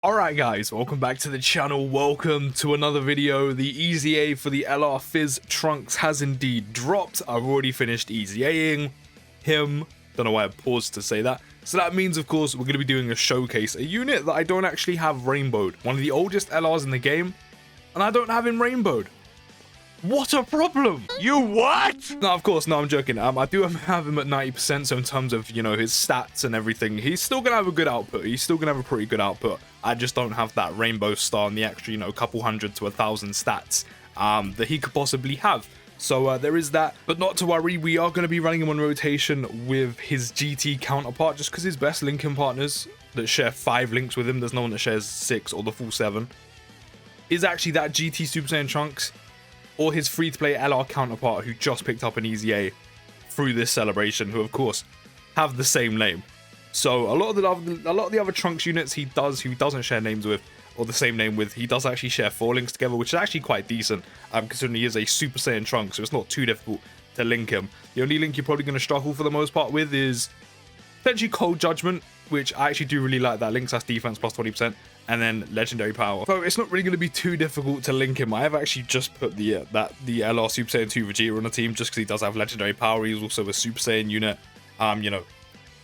Alright guys, welcome back to the channel, welcome to another video. The EZA for the LR Fizz Trunks has indeed dropped. I've already finished EZAing him, don't know why I paused to say that. So that means of course we're going to be doing a showcase, a unit that I don't actually have rainbowed. One of the oldest LRs in the game, and I don't have him rainbowed. What a problem! You what? No, of course, no, I'm joking. I do have him at 90%, so in terms of, you know, his stats and everything, he's still going to have a good output. He's still going to have a pretty good output. I just don't have that rainbow star and the extra, you know, couple hundred to 1,000 stats that he could possibly have. So there is that, but not to worry, we are going to be running him on rotation with his GT counterpart, just because his best linking partners that share 5 links with him, there's no one that shares 6 or the full 7, is actually that GT Super Saiyan Trunks, or his free-to-play LR counterpart who just picked up an EZA through this celebration, who of course have the same name. So a lot of the other Trunks units he doesn't share names with, or the same name with, he does actually share 4 links together, which is actually quite decent, considering he is a Super Saiyan Trunks, so it's not too difficult to link him. The only link you're probably going to struggle for the most part with is potentially Cold Judgment, which I actually do really like that link, so that's defense plus 20%, and then Legendary Power. So it's not really going to be too difficult to link him. I have actually just put the LR Super Saiyan 2 Vegeta on the team, just because he does have Legendary Power. He's also a Super Saiyan unit. You know,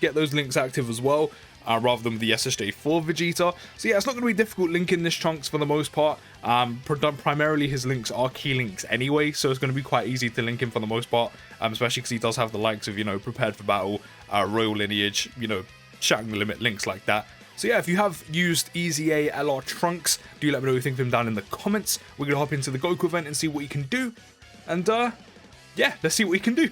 get those links active as well, rather than the SSJ4 Vegeta. So yeah, it's not going to be difficult linking this Trunks for the most part. Primarily his links are key links anyway, so it's going to be quite easy to link him for the most part, especially because he does have the likes of, you know, Prepared for Battle, Royal Lineage, you know, Shattering the Limit links like that. So yeah, if you have used EZA LR Trunks, do let me know what you think of him down in the comments. We're going to hop into the Goku event and see what he can do. And yeah, let's see what he can do.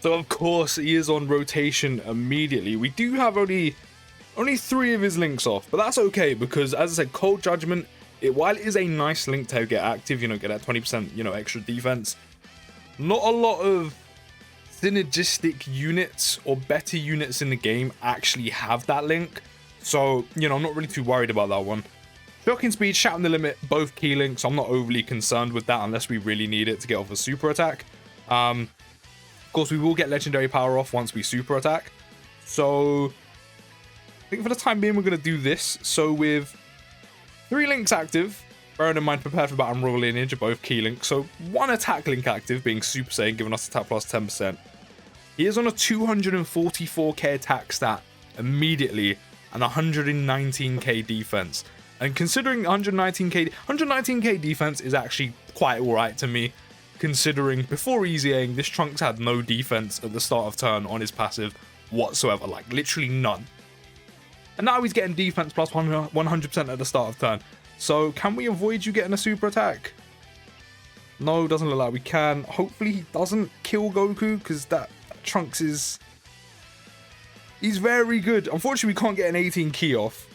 So of course, he is on rotation immediately. We do have only 3 of his links off, but that's okay, because as I said, Cold Judgment, while it is a nice link to get active, you know, get that 20%, you know, extra defense, not a lot of synergistic units or better units in the game actually have that link. So, you know, I'm not really too worried about that one. Shocking Speed, Shattering the Limit, both key links. I'm not overly concerned with that unless we really need it to get off a super attack. Of course, we will get Legendary Power off once we super attack. So, I think for the time being, we're going to do this. So, with 3 links active, bearing in mind Prepared for Battle and Royal Lineage are both key links. So, 1 attack link active, being Super Saiyan, giving us attack plus 10%. He is on a 244k attack stat immediately, and 119k defense. And considering 119k defense is actually quite alright to me, considering before EZAing, this Trunks had no defense at the start of turn on his passive whatsoever, like literally none. And now he's getting defense plus 100% at the start of turn. So can we avoid you getting a super attack? No, doesn't look like we can. Hopefully he doesn't kill Goku, because that Trunks is... he's very good. Unfortunately, we can't get an 18 key off.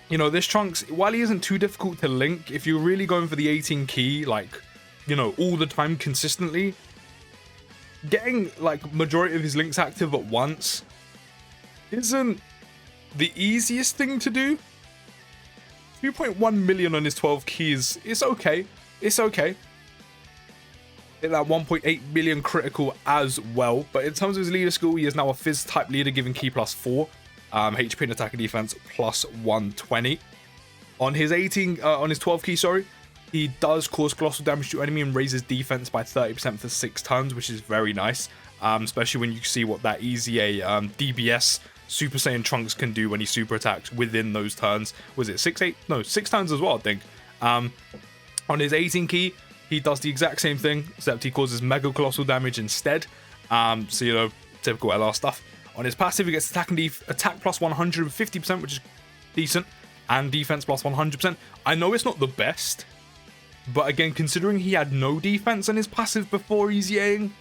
You know, this Trunks, while he isn't too difficult to link, if you're really going for the 18 key, like, you know, all the time consistently, getting, like, majority of his links active at once isn't the easiest thing to do. 2.1 million on his 12 keys. It's okay. It's okay. Hit that 1.8 million critical as well, but in terms of his leader skill, he is now a Fizz type leader, giving key plus 4, HP and attack and defense plus 120. On his 12 key, sorry, he does cause colossal damage to enemy and raises defense by 30% for 6 turns, which is very nice, especially when you see what that EZA DBS Super Saiyan Trunks can do when he super attacks within those turns. Was it 6 turns as well, I think. On his 18 key, he does the exact same thing, except he causes mega colossal damage instead. So, you know, typical LR stuff. On his passive, he gets attack plus 150%, which is decent, and defense plus 100%. I know it's not the best, but again, considering he had no defense on his passive before EZAing,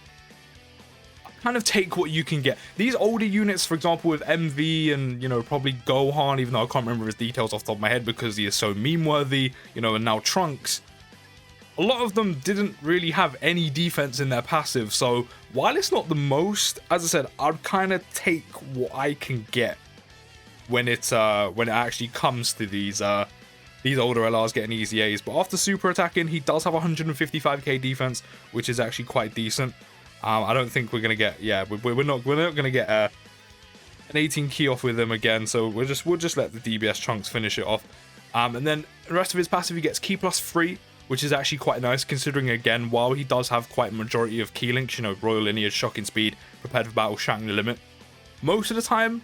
kind of take what you can get. These older units, for example, with MV and, you know, probably Gohan, even though I can't remember his details off the top of my head because he is so meme-worthy, you know, and now Trunks, a lot of them didn't really have any defense in their passive, so while it's not the most, as I said, I'd kind of take what I can get when it actually comes to these older LRs getting EZAs. But after super attacking, he does have 155k defense, which is actually quite decent. I don't think we're gonna get, yeah, we're not gonna get an 18 key off with him again, so we'll just let the DBS Trunks finish it off. And then the rest of his passive, he gets key +3, which is actually quite nice, considering, again, while he does have quite a majority of key links, you know, Royal Lineage, Shocking Speed, Prepared for Battle, Shattering the Limit, most of the time,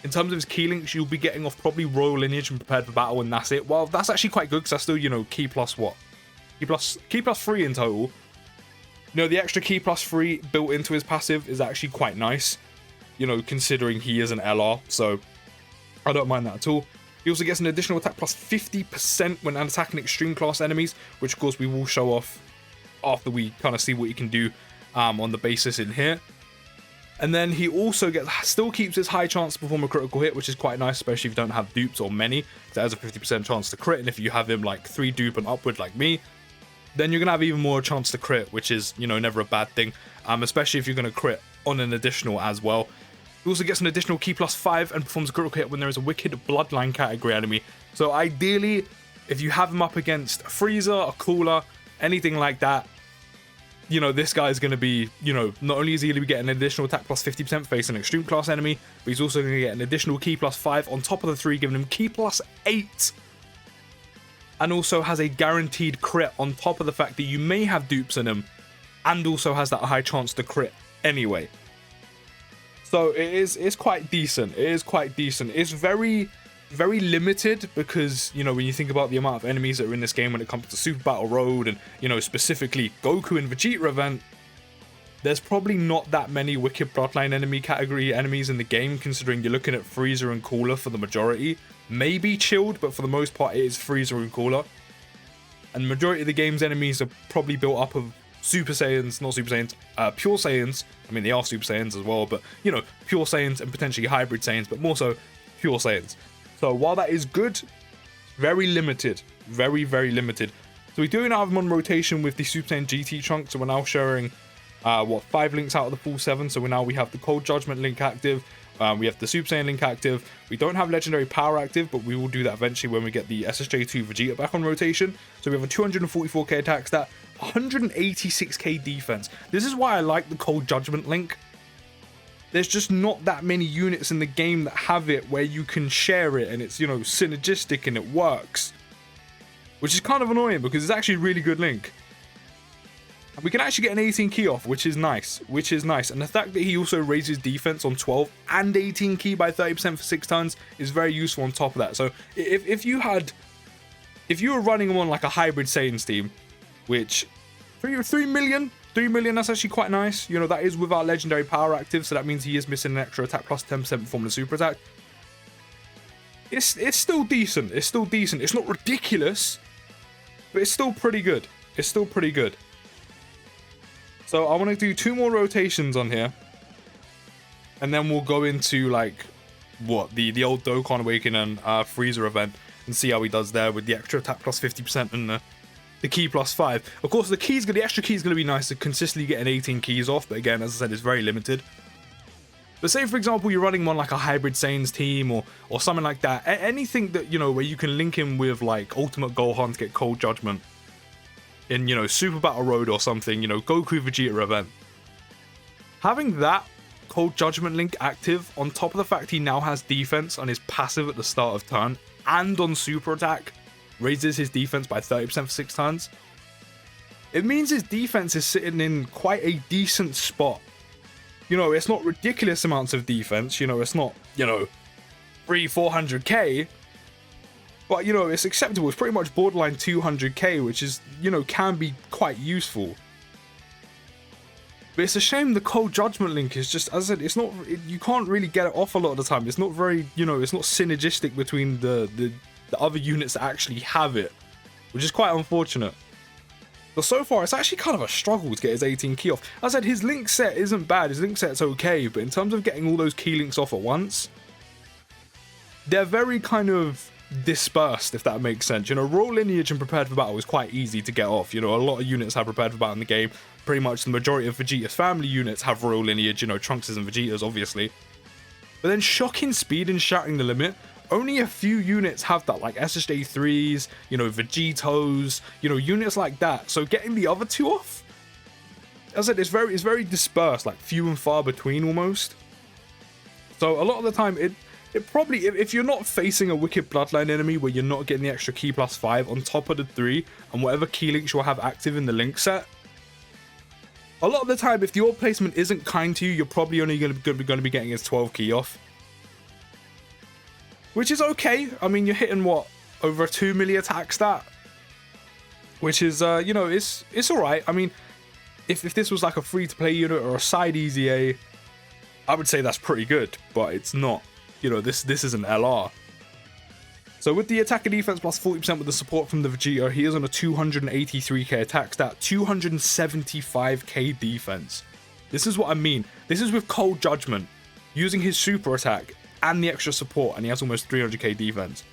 in terms of his key links, you'll be getting off probably Royal Lineage and Prepared for Battle, and that's it. Well, that's actually quite good, because that's still, you know, key plus what? Key plus 3 in total. You know, the extra key +3 built into his passive is actually quite nice, you know, considering he is an LR, so I don't mind that at all. He also gets an additional attack +50% when attacking extreme class enemies, which of course we will show off after we kind of see what he can do on the basis in here. And then he also still keeps his high chance to perform a critical hit, which is quite nice, especially if you don't have dupes or many. That has a 50% chance to crit, and if you have him like 3 dupe and upward like me, then you're going to have even more chance to crit, which is, you know, never a bad thing, especially if you're going to crit on an additional as well. He also gets an additional key +5 and performs a critical hit when there is a Wicked Bloodline category enemy. So ideally, if you have him up against a Freezer, a Cooler, anything like that, you know, this guy is going to be, you know, not only is he going to be getting an additional attack +50% facing an extreme class enemy, but he's also going to get an additional key +5 on top of the 3, giving him key +8. And also has a guaranteed crit on top of the fact that you may have dupes in him, and also has that high chance to crit anyway. So it's quite decent. It is quite decent. It's very, very limited because, you know, when you think about the amount of enemies that are in this game when it comes to Super Battle Road and, you know, specifically Goku and Vegeta event, there's probably not that many Wicked Bloodline enemy category enemies in the game, considering you're looking at Freezer and Cooler for the majority. Maybe Chilled, but for the most part it is Freezer and Cooler. And the majority of the game's enemies are probably built up of Super Saiyans, not Super Saiyans, Pure Saiyans. I mean, they are Super Saiyans as well, but, you know, Pure Saiyans and potentially Hybrid Saiyans, but more so Pure Saiyans. So while that is good, very limited. Very, very limited. So we do now have him on rotation with the Super Saiyan GT Trunks, so we're now sharing, 5 links out of the full 7. So we have the Cold Judgment link active, we have the Super Saiyan link active, we don't have Legendary Power active, but we will do that eventually when we get the SSJ2 Vegeta back on rotation. So we have a 244k attack stat, 186k defense. This is why I like the Cold Judgment link. There's just not that many units in the game that have it where you can share it and it's, you know, synergistic and it works. Which is kind of annoying because it's actually a really good link. And we can actually get an 18 key off, which is nice. And the fact that he also raises defense on 12 and 18 key by 30% for 6 turns is very useful on top of that. So if you were running him on like a Hybrid Saiyans team, which 3 million, that's actually quite nice. You know, that is without Legendary Power active, so that means he is missing an extra attack plus 10% performing a super attack. It's still decent. It's still decent. It's not ridiculous, but it's still pretty good. It's still pretty good. So I want to do 2 more rotations on here, and then we'll go into like what the old Dokkan Awakening Freezer event and see how he does there with the extra attack plus 50% and the key +5. Of course, the extra key is going to be nice to consistently get an 18 keys off, but again, as I said, it's very limited. But say, for example, you're running one like a Hybrid Saiyans team or something like that. Anything that, you know, where you can link him with like Ultimate Gohan to get Cold Judgment in, you know, Super Battle Road or something, you know, Goku Vegeta event. Having that Cold Judgment link active on top of the fact he now has defense on his passive at the start of turn and on super attack, raises his defense by 30% for 6 turns. It means his defense is sitting in quite a decent spot. You know, it's not ridiculous amounts of defense. You know, it's not, you know, 300-400k. But, you know, it's acceptable. It's pretty much borderline 200k, which is, you know, can be quite useful. But it's a shame the Cold Judgment link is just, as I said, it's not, you can't really get it off a lot of the time. It's not very, you know, it's not synergistic between the other units that actually have it, which is quite unfortunate. But so far, it's actually kind of a struggle to get his 18 key off. As I said, his link set isn't bad. His link set's okay, but in terms of getting all those key links off at once, they're very kind of dispersed, if that makes sense. You know, Royal Lineage and Prepared for Battle is quite easy to get off. You know, a lot of units have Prepared for Battle in the game. Pretty much the majority of Vegeta's family units have Royal Lineage, you know, Trunks' and Vegeta's, obviously. But then Shocking Speed and Shattering the Limit, only a few units have that, like SSJ3s, you know, Vegetos, you know, units like that. So getting the other 2 off, as I said, it's very dispersed, like few and far between almost. So a lot of the time, it probably, if you're not facing a Wicked Bloodline enemy where you're not getting the extra key +5 on top of the 3 and whatever key links you'll have active in the link set, a lot of the time, if your placement isn't kind to you, you're probably only going to be getting his 12 key off. Which is okay. I mean, you're hitting, what, over a 2 milli attack stat? Which is, you know, it's alright. I mean, if this was like a free-to-play unit or a side EZA, I would say that's pretty good, but it's not. You know, this is an LR. So with the attack and defense plus 40% with the support from the Vegeta, he is on a 283k attack stat, 275k defense. This is what I mean. This is with Cold Judgment, using his super attack and the extra support, and he has almost 300k defense.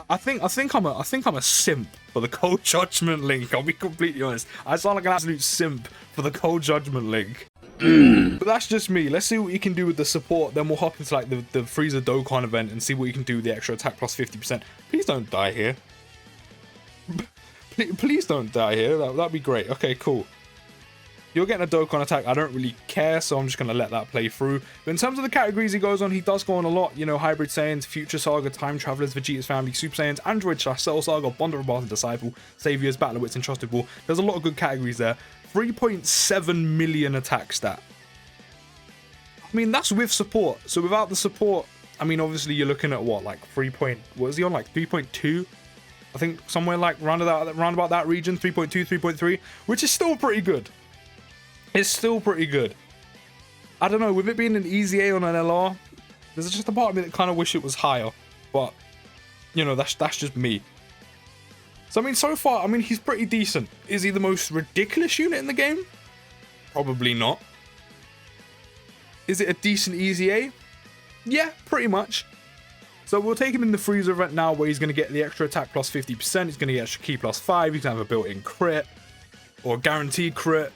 I think I'm a simp for the Cold Judgment link. I'll be completely honest. I sound like an absolute simp for the Cold Judgment link. But that's just me. Let's see what you can do with the support. Then we'll hop into like the Frieza Dokkan event and see what you can do with the extra attack plus 50%. Please don't die here. Please don't die here. That'd be great. Okay, cool. You're getting a Dokkan attack. I don't really care, so I'm just going to let that play through. But in terms of the categories he goes on, he does go on a lot. You know, Hybrid Saiyans, Future Saga, Time Travelers, Vegeta's Family, Super Saiyans, Android / Cell Saga, Bond of Bart and Disciple, Saviors, Battle of Wits, and Trusted Ball. There's a lot of good categories there. 3.7 million attack stat. I mean, that's with support. So without the support, I mean, obviously you're looking at what, like what is he on, like 3.2? I think somewhere like round about that region, 3.2, 3.3, which is still pretty good. It's still pretty good. I don't know, with it being an EZA on an LR, there's just a part of me that kind of wish it was higher. But, you know, that's just me. So, I mean, so far, I mean, he's pretty decent. Is he the most ridiculous unit in the game? Probably not. Is it a decent EZA? Yeah, pretty much. So we'll take him in the Frieza event now, where he's going to get the extra attack plus 50%. He's going to get extra key +5. He's going to have a built-in crit. Or guaranteed crit.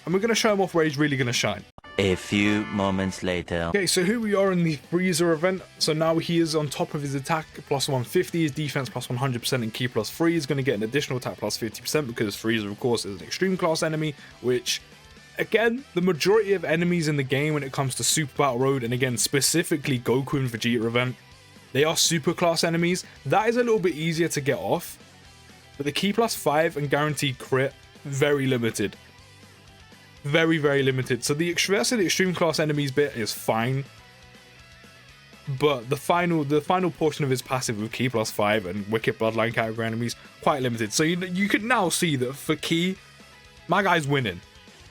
And we're going to show him off where he's really going to shine. A few moments later. Okay, so here we are in the Frieza event. So now he is on top of his attack plus 150, his defense plus 100%, and key +3. He's going to get an additional attack plus 50% because Frieza, of course, is an extreme class enemy, which, again, the majority of enemies in the game when it comes to Super Battle Road, and again, specifically Goku and Vegeta event, they are super class enemies. That is a little bit easier to get off, but the key +5 and guaranteed crit, very limited. Very, very limited. So the rest of the extreme class enemies bit is fine, but the final portion of his passive with key +5 and Wicked Bloodline category enemies, quite limited. So you can now see that for key, my guy's winning.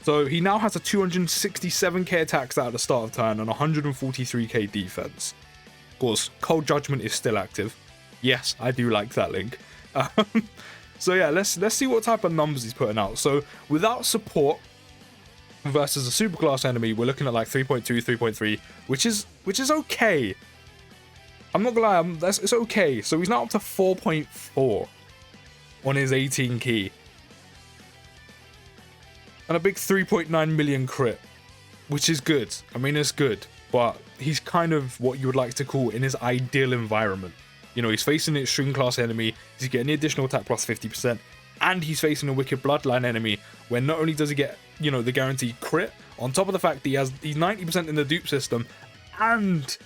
So he now has a 267k attack stat at the start of turn and 143k defense. Of course, Cold Judgment is still active. Yes, I do like that link. So yeah, let's see what type of numbers he's putting out. So without support versus a superclass enemy, we're looking at like 3.2, 3.3, which is okay. I'm not gonna lie, it's okay. So he's now up to 4.4 on his 18 key. And a big 3.9 million crit, which is good. I mean, it's good, but he's kind of what you would like to call in his ideal environment. You know, he's facing an extreme class enemy, he's getting the additional attack plus 50%, and he's facing a Wicked Bloodline enemy, where not only does he get, you know, the guaranteed crit, on top of the fact that he's 90% in the dupe system, and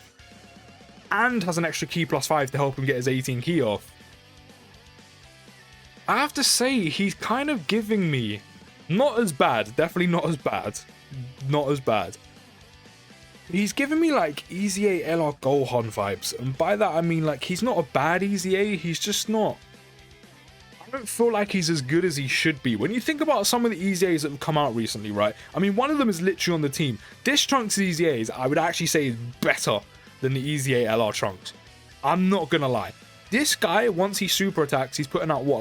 has an extra key +5 to help him get his 18 key off. I have to say, he's kind of giving me, not as bad, definitely not as bad, not as bad. He's giving me like EZA LR Gohan vibes, and by that I mean like he's not a bad EZA, he's just not. I don't feel like he's as good as he should be. When you think about some of the EZAs that have come out recently, right? I mean, one of them is literally on the team. This Trunks EZAs, I would actually say is better than the EZA LR Trunks. I'm not gonna lie. This guy, once he super attacks, he's putting out what,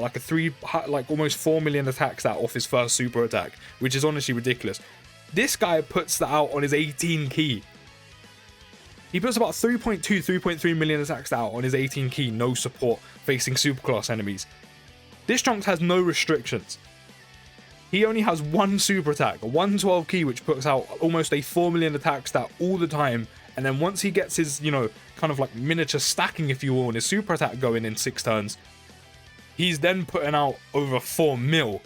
like almost 4 million attacks out off his first super attack, which is honestly ridiculous. This guy puts that out on his 18 key. He puts about 3.2, 3.3 million attacks out on his 18 key, no support, facing superclass enemies. This Trunks has no restrictions. He only has one super attack, a 112 key, which puts out almost a 4 million attack stat all the time. And then once he gets his, you know, kind of like miniature stacking, if you will, and his super attack going in 6 turns, he's then putting out over 4 mil.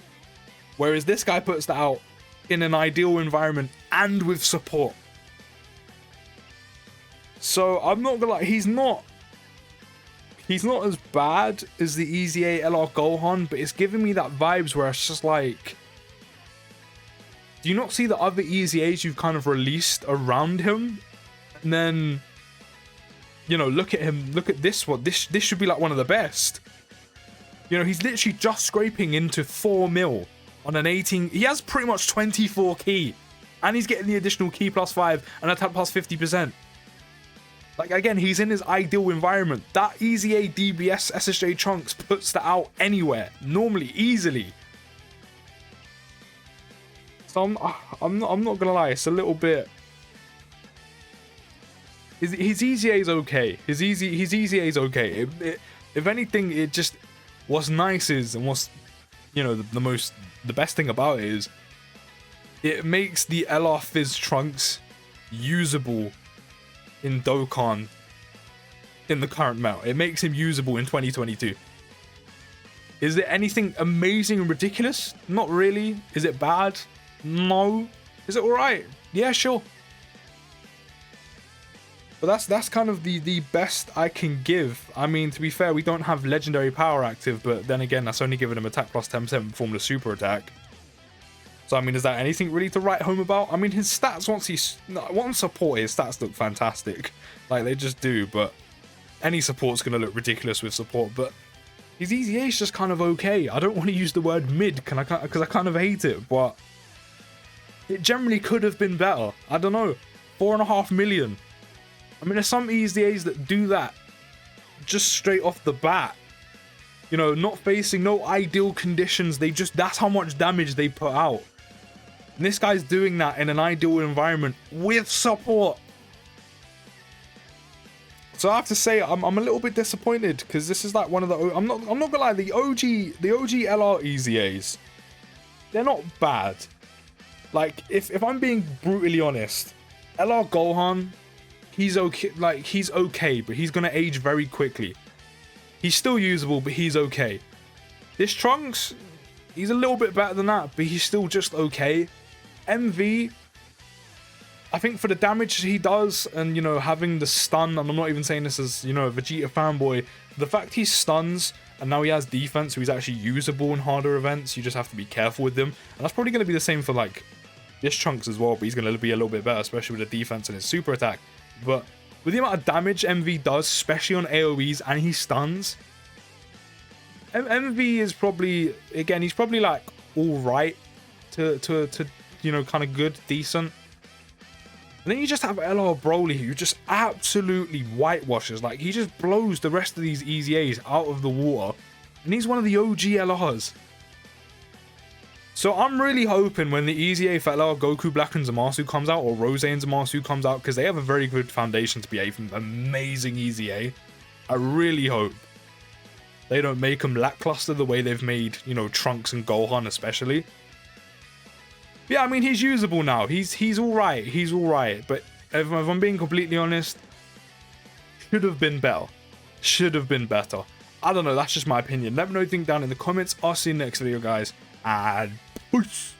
Whereas this guy puts that out in an ideal environment and with support. So I'm not gonna lie, he's not as bad as the EZA LR Gohan, but it's giving me that vibes where it's just like, do you not see the other EZAs you've kind of released around him? And then, you know, look at him, look at this one. This should be like one of the best. You know, he's literally just scraping into 4 mil on an 18. He has pretty much 24 key. And he's getting the additional key plus 5 and attack plus 50%. Like, again, he's in his ideal environment. That EZA DBS SSJ Trunks puts that out anywhere. Normally, easily. So I'm not gonna lie, it's a little bit. His EZA is okay. His EZA is okay. If anything, it just what's nice is, and what's, you know, the best thing about it is, it makes the LR Fizz Trunks usable in Dokkan in the current meta. It makes him usable in 2022. Is there anything amazing and ridiculous? Not really. Is it bad? No. Is it alright? Yeah, sure. But that's kind of the best I can give. I mean, to be fair, we don't have legendary power active, but then again, that's only giving him attack plus 10% form the super attack. So I mean, is that anything really to write home about? I mean, his stats once support, his stats look fantastic. Like, they just do, but any support's gonna look ridiculous with support, but his EZA is just kind of okay. I don't want to use the word mid because I kind of hate it, but it generally could have been better. I don't know. 4.5 million. I mean, there's some EZAs that do that just straight off the bat. You know, not facing no ideal conditions. That's how much damage they put out. And this guy's doing that in an ideal environment with support. So I have to say, I'm a little bit disappointed because this is like one of the, I'm not gonna lie, the OG LR EZAs, they're not bad. Like, if I'm being brutally honest, LR Gohan, he's okay, like, he's okay, but he's gonna age very quickly. He's still usable, but he's okay. This Trunks, he's a little bit better than that, but he's still just okay. MV, I think for the damage he does, and, you know, having the stun, and I'm not even saying this as, you know, a Vegeta fanboy, the fact he stuns, and now he has defense, so he's actually usable in harder events, you just have to be careful with him. And that's probably going to be the same for, like, this Trunks as well, but he's going to be a little bit better, especially with the defense and his super attack. But with the amount of damage MV does, especially on AoEs, and he stuns, MV is probably, again, he's probably like alright to you know, kind of good, decent. And then you just have LR Broly, who just absolutely whitewashes. Like, he just blows the rest of these EZAs out of the water. And he's one of the OG LRs. So I'm really hoping when the EZA for LR Goku Black and Zamasu comes out, or Rose and Zamasu comes out, because they have a very good foundation to be an amazing EZA. I really hope they don't make them lackluster the way they've made, you know, Trunks and Gohan especially. Yeah, I mean, he's usable now. He's alright. He's alright. But if I'm being completely honest, should have been better. Should have been better. I don't know. That's just my opinion. Let me know what you think down in the comments. I'll see you next video, guys. And peace.